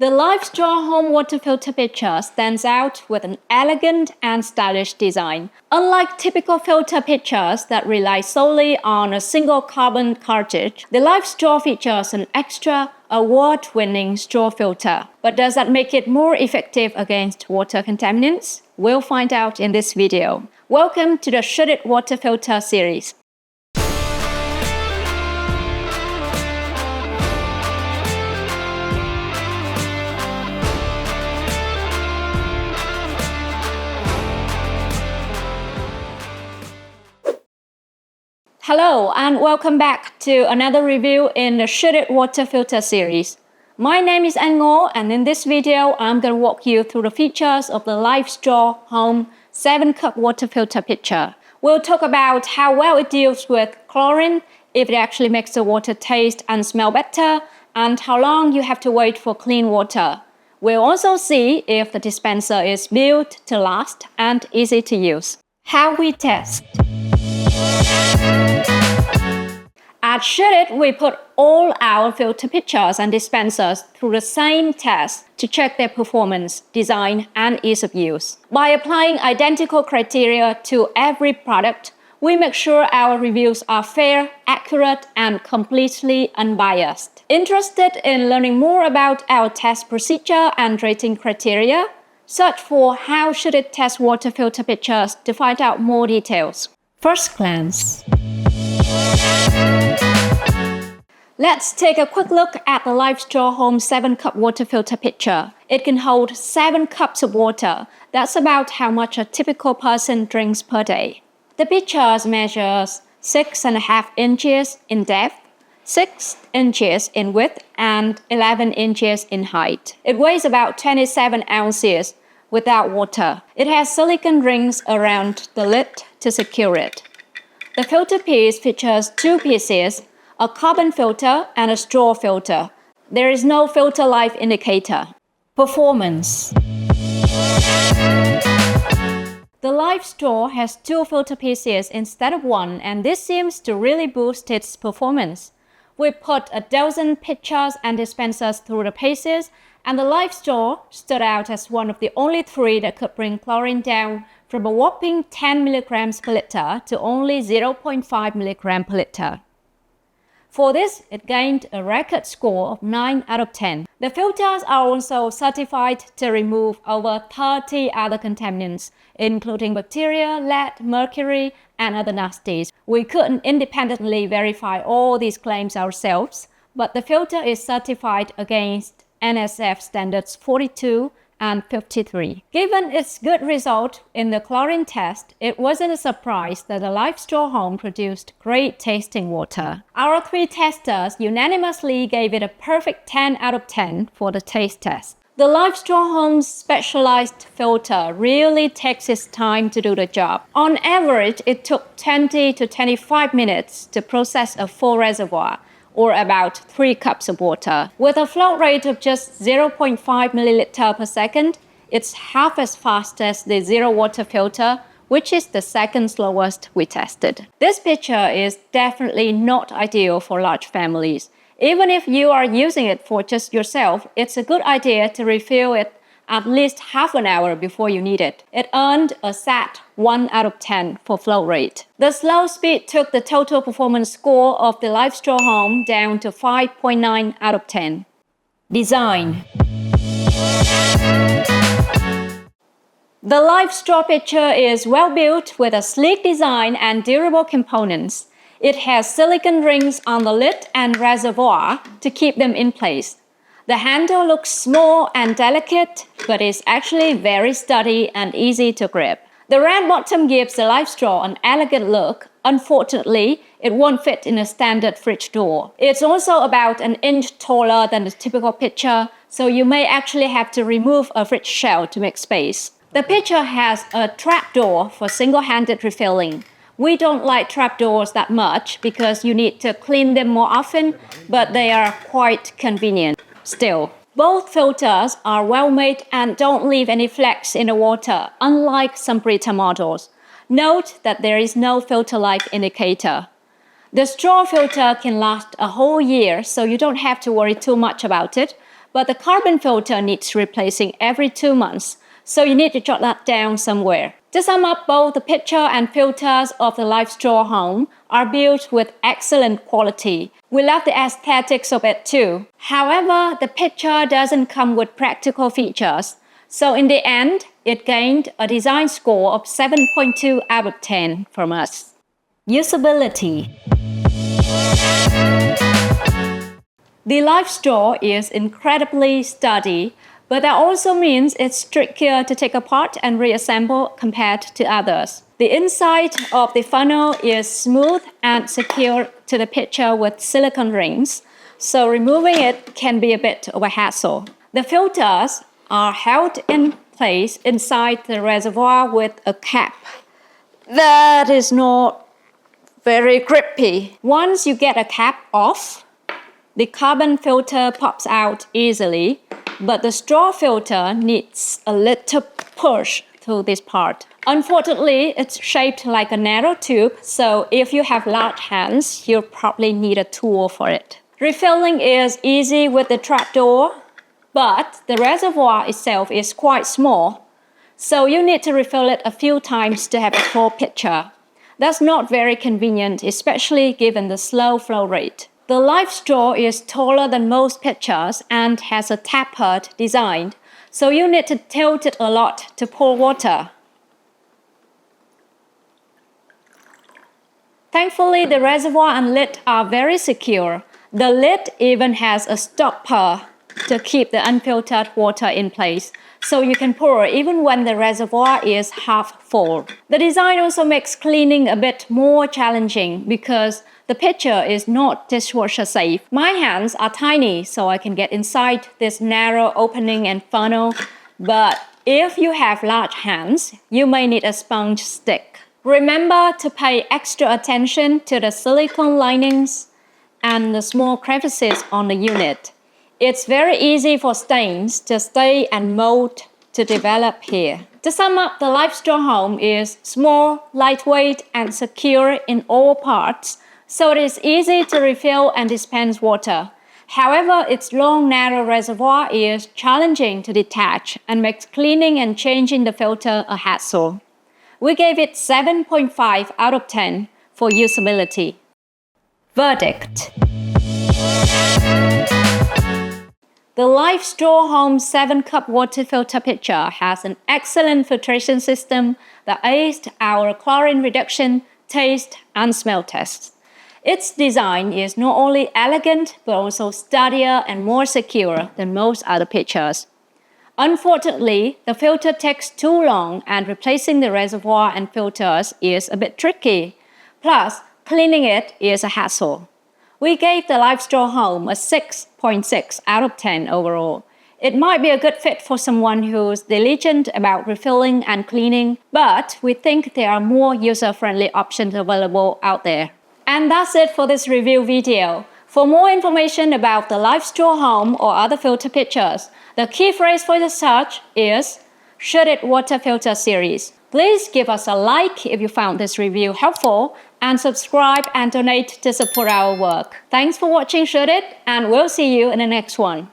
The LifeStraw Home water filter pitcher stands out with an elegant and stylish design. Unlike typical filter pitchers that rely solely on a single carbon cartridge, the LifeStraw features an extra award-winning straw filter. But does that make it more effective against water contaminants? We'll find out in this video. Welcome to the ShouldIT Water Filter Series. Hello and welcome back to another review in the ShouldIT Water Filter Series. My name is Anh Ngo, and in this video I'm going to walk you through the features of the LifeStraw Home 7-cup water filter pitcher. We'll talk about how well it deals with chlorine, if it actually makes the water taste and smell better, and how long you have to wait for clean water. We'll also see if the dispenser is built to last and easy to use. How we test. At ShouldIT, we put all our filter pitchers and dispensers through the same test to check their performance, design, and ease of use. By applying identical criteria to every product, we make sure our reviews are fair, accurate, and completely unbiased. Interested in learning more about our test procedure and rating criteria? Search for How ShouldIT Test Water Filter Pitchers to find out more details. First glance. Let's take a quick look at the LifeStraw Home 7-cup water filter pitcher. It can hold 7 cups of water. That's about how much a typical person drinks per day. The pitcher measures 6.5 inches in depth, 6 inches in width, and 11 inches in height. It weighs about 27 ounces without water. It has silicone rings around the lid to secure it. The filter piece features 2 pieces, a carbon filter and a straw filter. There is no filter life indicator. Performance. The LifeStraw has 2 filter pieces instead of 1, and this seems to really boost its performance. We put a dozen pitchers and dispensers through the paces, and the LifeStraw stood out as one of the only 3 that could bring chlorine down from a whopping 10 milligrams per liter to only 0.5 milligram per liter. For this, it gained a record score of 9 out of 10. The filters are also certified to remove over 30 other contaminants, including bacteria, lead, mercury, and other nasties. We couldn't independently verify all these claims ourselves, but the filter is certified against NSF standards 42 and 53. Given its good result in the chlorine test, it wasn't a surprise that the LifeStraw Home produced great tasting water. Our 3 testers unanimously gave it a perfect 10 out of 10 for the taste test. The LifeStraw Home's specialized filter really takes its time to do the job. On average, it took 20 to 25 minutes to process a full reservoir, or about 3 cups of water. With a flow rate of just 0.5 milliliter per second, it's half as fast as the zero water filter, which is the second slowest we tested. This pitcher is definitely not ideal for large families. Even if you are using it for just yourself, it's a good idea to refill it at least half an hour before you need it. It earned a sad 1 out of 10 for flow rate. The slow speed took the total performance score of the LifeStraw Home down to 5.9 out of 10. Design. The LifeStraw pitcher is well built with a sleek design and durable components. It has silicone rings on the lid and reservoir to keep them in place. The handle looks small and delicate, but is actually very sturdy and easy to grip. The round bottom gives the LifeStraw an elegant look. Unfortunately, it won't fit in a standard fridge door. It's also about an inch taller than the typical pitcher, so you may actually have to remove a fridge shell to make space. The pitcher has a trapdoor for single-handed refilling. We don't like trapdoors that much because you need to clean them more often, but they are quite convenient. Still, both filters are well made and don't leave any flecks in the water, unlike some Brita models. Note that there is no filter life indicator. The straw filter can last a whole year, so you don't have to worry too much about it, but the carbon filter needs replacing every 2 months, so you need to jot that down somewhere. To sum up, both the pitcher and filters of the LifeStraw Home are built with excellent quality. We love the aesthetics of it too. However, the pitcher doesn't come with practical features, so in the end, it gained a design score of 7.2 out of 10 from us. Usability. The LifeStraw is incredibly sturdy, but that also means it's trickier to take apart and reassemble compared to others. The inside of the funnel is smooth and secure to the pitcher with silicone rings, so removing it can be a bit of a hassle. The filters are held in place inside the reservoir with a cap. That is not very grippy. Once you get a cap off, the carbon filter pops out easily, but the straw filter needs a little push through this part. Unfortunately, it's shaped like a narrow tube, so if you have large hands, you'll probably need a tool for it. Refilling is easy with the trapdoor, but the reservoir itself is quite small, so you need to refill it a few times to have a full pitcher. That's not very convenient, especially given the slow flow rate. The LifeStraw is taller than most pitchers and has a tapered design, so you need to tilt it a lot to pour water. Thankfully, the reservoir and lid are very secure. The lid even has a stopper to keep the unfiltered water in place, so you can pour even when the reservoir is half full. The design also makes cleaning a bit more challenging because the pitcher is not dishwasher safe. My hands are tiny, so I can get inside this narrow opening and funnel, but if you have large hands, you may need a sponge stick. Remember to pay extra attention to the silicone linings and the small crevices on the unit. It's very easy for stains to stay and mold to develop here. To sum up, the LifeStraw Home is small, lightweight, and secure in all parts, so it is easy to refill and dispense water. However, its long, narrow reservoir is challenging to detach and makes cleaning and changing the filter a hassle. We gave it 7.5 out of 10 for usability. Verdict. The LifeStraw Home 7-cup water filter pitcher has an excellent filtration system that aids our chlorine reduction, taste, and smell tests. Its design is not only elegant, but also sturdier and more secure than most other pitchers. Unfortunately, the filter takes too long and replacing the reservoir and filters is a bit tricky. Plus, cleaning it is a hassle. We gave the LifeStraw Home a 6.6 out of 10 overall. It might be a good fit for someone who's diligent about refilling and cleaning, but we think there are more user-friendly options available out there. And that's it for this review video. For more information about the LifeStraw Home or other filter pitchers, the key phrase for the search is ShouldIT Water Filter Series. Please give us a like if you found this review helpful and subscribe and donate to support our work. Thanks for watching ShouldIT, and we'll see you in the next one.